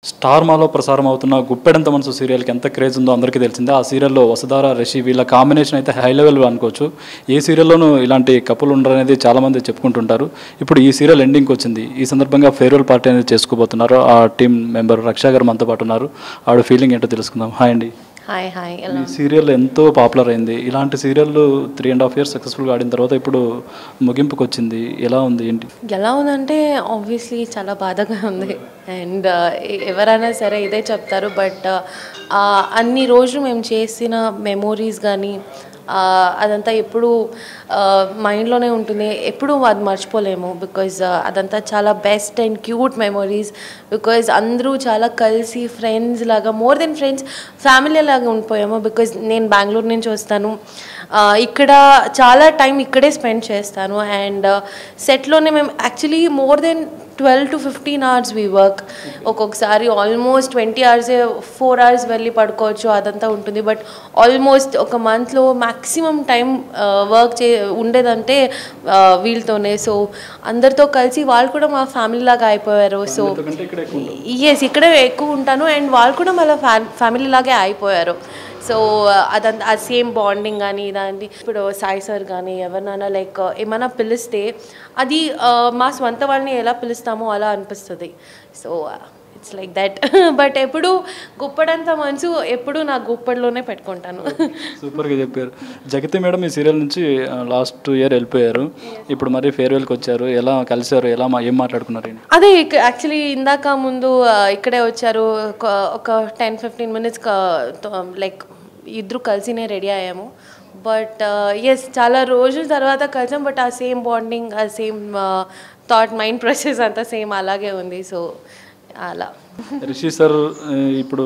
Star మాలో ప్రసారం అవుతున్న గుప్పెడంత మనసు సీరియల్కి ఎంత క్రేజ్ ఉందో అందరికీ తెలిసిందే. ఆ సీరియల్లో వసుధార రిషి వీళ్ళ కాంబినేషన్ అయితే హై లెవెల్ అనుకోవచ్చు. ఏ సీరియల్లోనూ ఇలాంటి కపుల్ ఉండరనేది చాలామంది చెప్పుకుంటుంటారు. ఇప్పుడు ఈ సీరియల్ ఎండింగ్కి వచ్చింది. ఈ సందర్భంగా ఫేర్వెల్ పార్టీ అనేది చేసుకోబోతున్నారు. ఆ టీం మెంబర్ రక్షా గారు మనతో పాటు ఉన్నారు. ఆవిడ ఫీలింగ్ ఏంటో తెలుసుకుందాం. హాయ్ అండి. Hi hi. ఈ సీరియల్ ఎంతో పాపులర్ అయింది. ఇలాంటి సీరియల్ 3.5 years సక్సెస్ఫుల్గా ఆడిన తర్వాత ఇప్పుడు ముగింపుకి వచ్చింది. ఎలా ఉంది ఏంటి? ఎలా ఉందంటే ఆబ్వియస్లీ చాలా బాధగా ఉంది. అండ్ ఎవరైనా సరే ఇదే చెప్తారు. బట్ అన్ని రోజులు మేము చేసిన మెమోరీస్ కానీ అదంతా ఎప్పుడు మైండ్లోనే ఉంటుంది. ఎప్పుడు అది మర్చిపోలేము. బికాజ్ అదంతా చాలా best and cute memories. Because అందరూ చాలా కలిసి ఫ్రెండ్స్ లాగా, మోర్ దెన్ ఫ్రెండ్స్, ఫ్యామిలీ లాగా ఉండిపోయాము. బికాజ్ నేను బెంగళూరు నుంచి వస్తాను. ఇక్కడ చాలా టైం ఇక్కడే స్పెండ్ చేస్తాను. అండ్ సెట్లోనే మేము actually more than 12 to 15 hours we work. ఒక్కొక్కసారి ఆల్మోస్ట్ 20 hours 4 hours వెళ్ళి పడుకోవచ్చు, అదంతా ఉంటుంది. బట్ ఆల్మోస్ట్ ఒక మంత్లో మ్యాక్సిమం టైం వర్క్ ఉండేదంటే వీళ్ళతోనే. సో అందరితో కలిసి వాళ్ళు కూడా మా ఫ్యామిలీ లాగా అయిపోయారు. సో ఇక్కడే ఎక్కువ ఉంటాను అండ్ వాళ్ళు కూడా మళ్ళీ ఫ్యామిలీ లాగే అయిపోయారు. సో అదంతా ఆ సేమ్ బాండింగ్ కానీ ఇదండి. ఇప్పుడు సాయి సార్ కానీ ఎవరినైనా లైక్ ఏమైనా పిలిస్తే అది మా స్వంత వాళ్ళని ఎలా పిలుస్తామో అలా అనిపిస్తుంది. So it's like that. But ఎప్పుడు గుప్పడంత మనసు ఎప్పుడు నా గుప్పడిలోనే పెట్టుకుంటాను. సూపర్గా చెప్పారు. జగతి మేడం ఈ సీరియల్ నుంచి లాస్ట్ ఇయర్ వెళ్ళిపోయారు. ఇప్పుడు మరి ఫేర్వెల్కి వచ్చారు. ఎలా కలిసారు? ఏం మాట్లాడుకున్నారు? అదే యాక్చువల్లీ ఇందాక ముందు ఇక్కడే వచ్చారు. ఒక 10-15 minutes లైక్ ఇద్దరు కలిసినే రెడీ అయ్యాము. బట్ ఎస్ చాలా రోజుల తర్వాత కలిసాం. బట్ ఆ సేమ్ బాండింగ్, ఆ సేమ్ థాట్ మైండ్ ప్రాసెస్ అంతా సేమ్ అలాగే ఉంది. సో అలా రిషి సార్ ఇప్పుడు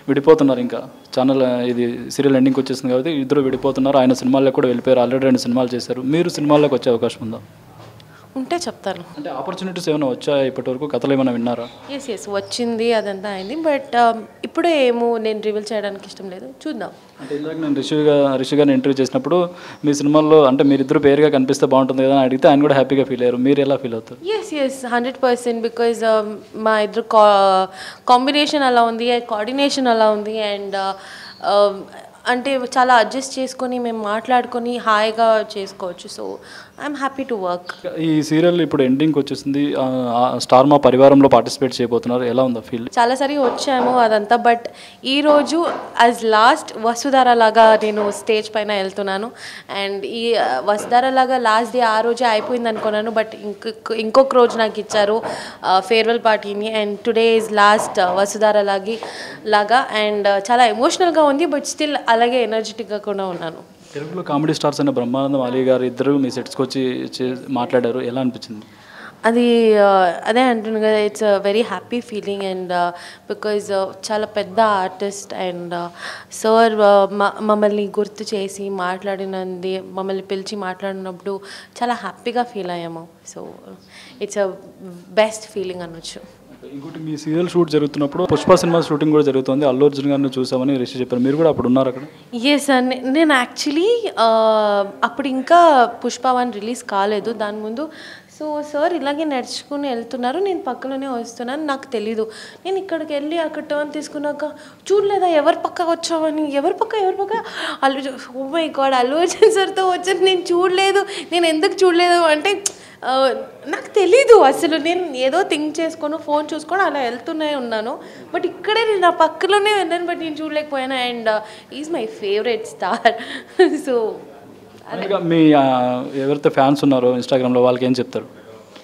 విడిపోతున్నారు. ఇంకా ఛానల్ ఇది సీరియల్ ఎండింగ్కి వచ్చేసింది కాబట్టి ఇద్దరు విడిపోతున్నారు. ఆయన సినిమాల్లో కూడా వెళ్ళిపోయారు. ఆల్రెడీ 2 సినిమాలు చేశారు. మీరు సినిమాల్లోకి వచ్చే అవకాశం ఉందా? ఉంటే చెప్తాను. అంటే ఆపర్చునిటీస్ ఏమైనా వచ్చాయా ఇప్పటివరకు? కథలు ఏమైనా విన్నారా? ఎస్ వచ్చింది, అదంతా అయింది. బట్ ఇప్పుడే నేను రివీల్ చేయడానికి ఇష్టం లేదు, చూద్దాం. అంటే ఇందాక నేను రిషి గారిని ఇంటర్వ్యూ చేసినప్పుడు మీ సినిమాల్లో అంటే మీరిద్దరు పేరుగా కనిపిస్తే బాగుంటుంది కదా అని అడిగితే ఆయన కూడా హ్యాపీగా ఫీల్ అయ్యారు. మీరు ఎలా ఫీల్ అవుతారు? ఎస్ 100%. బికాజ్ మా ఇద్దరు కాంబినేషన్ అలా ఉంది, కోఆర్డినేషన్ అలా ఉంది. అండ్ అంటే చాలా అడ్జస్ట్ చేసుకొని మేము మాట్లాడుకొని హాయిగా చేసుకోవచ్చు. So I'm happy to work. ఈ సీరియల్ ఇప్పుడు ఎండింగ్కి వచ్చేసింది. స్టార్ మా పరివారంలో పార్టిసిపేట్ చేయబోతున్నారు. ఎలా ఉందా ఫీల్? చాలాసారి వచ్చాము అదంతా. బట్ ఈరోజు యాజ్ లాస్ట్ వసుధార లాగా నేను స్టేజ్ పైన వెళ్తున్నాను. అండ్ ఈ వసుధార లాగా లాస్ట్ డే ఆ రోజే అయిపోయింది అనుకున్నాను. బట్ ఇంకొక రోజు నాకు ఇచ్చారు ఫేర్వెల్ పార్టీని. And today is lost Vasudhara లాగా. అండ్ చాలా ఎమోషనల్గా ఉంది. బట్ స్టిల్ అలాగే ఎనర్జెటిక్గా కూడా ఉన్నాను. తెలుగులో కామెడీ స్టార్స్ అయిన బ్రహ్మానందం అలీ గారు ఇద్దరు మీ సెట్స్కి వచ్చి మాట్లాడారు. ఎలా అనిపించింది? అదే అంటున్నాను కదా, it's a very happy feeling. And because చాలా పెద్ద ఆర్టిస్ట్ అండ్ సార్ మమ్మల్ని గుర్తు చేసి మాట్లాడినది, మమ్మల్ని పిలిచి మాట్లాడినప్పుడు చాలా హ్యాపీగా ఫీల్ అయ్యాము. So it's a best feeling అనొచ్చు. ఇంకోటి మీ సీరియల్ షూట్ జరుగుతున్నప్పుడు పుష్ప సినిమా షూటింగ్ కూడా జరుగుతుంది. అల్లు అర్జున్ గారిని చూసామని రిషి చెప్పారు. మీరు కూడా అప్పుడు ఉన్నారు అక్కడ? ఎస్ నేను యాక్చువల్లీ అప్పుడు ఇంకా పుష్ప 1 రిలీజ్ కాలేదు. దాని ముందు సో సార్ ఇలాగే నడుచుకుని వెళ్తున్నారు, నేను పక్కలోనే వస్తున్నాను. నాకు తెలీదు. నేను ఇక్కడికి వెళ్ళి అక్కడ టర్న్ తీసుకున్నాక చూడలేదా ఎవరి పక్క వచ్చావని. ఎవరి పక్క oh my God, Allu Arjun సార్తో వచ్చాను, నేను చూడలేదు. నేను ఎందుకు చూడలేదు అంటే నాకు తెలీదు అసలు. నేను ఏదో థింక్ చేసుకొని ఫోన్ చూసుకొని అలా వెళ్తూనే ఉన్నాను. బట్ ఇక్కడే నేను నా పక్కలోనే వెళ్ళాను. బట్ నేను చూడలేకపోయాను. And is my favourite star. So మీ ఎవరైతే ఫ్యాన్స్ ఉన్నారో ఇన్స్టాగ్రామ్లో వాళ్ళకి ఏం చెప్తారు?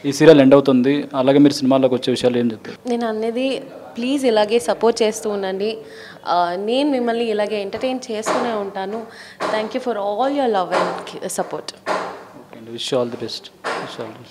ఈ సీరియల్ ఎండ్ అవుతుంది, అలాగే మీరు సినిమాల్లోకి వచ్చే విషయాలు ఏం చెప్తారు? నేను అనేది ప్లీజ్ ఇలాగే సపోర్ట్ చేస్తూ ఉండండి. నేను మిమ్మల్ని ఇలాగే ఎంటర్టైన్ చేస్తూనే ఉంటాను. Thank you for all your love and support. Wish all the best.